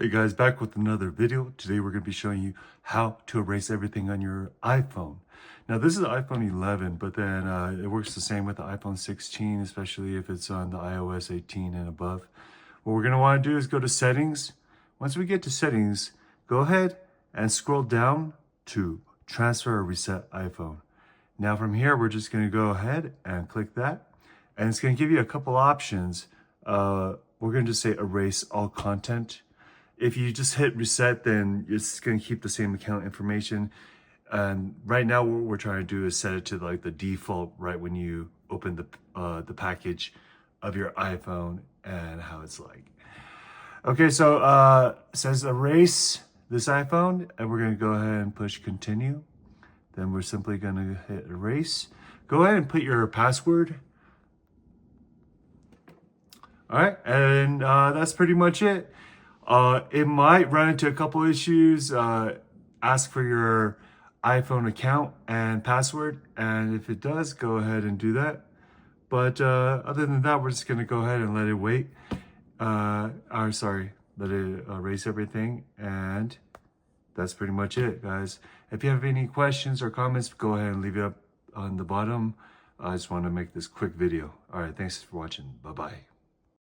Hey guys, back with another video. Today we're going to be showing you how to erase everything on your iPhone. Now this is the iPhone 11, but then it works the same with the iPhone 16, especially if it's on the iOS 18 and above. What we're going to want to do is go to settings. Once we get to settings, go ahead and scroll down to transfer or reset iPhone. Now from here, we're just going to go ahead and click that. And it's going to give you a couple options. We're going to just say erase all content. If you just hit reset, then it's going to keep the same account information. And right now what we're trying to do is set it to like the default right when you open the package of your iPhone and how it's like. Okay, so it says erase this iPhone, and we're going to go ahead and push continue. Then we're simply going to hit erase. Go ahead and put your password. All right, and that's pretty much it. It might run into a couple issues. Ask for your iPhone account and password, and if it does, go ahead and do that. But other than that, we're just gonna go ahead and let it wait. Let it erase everything, and that's pretty much it, guys. If you have any questions or comments, go ahead and leave it up on the bottom. I just want to make this quick video. All right, thanks for watching. Bye-bye.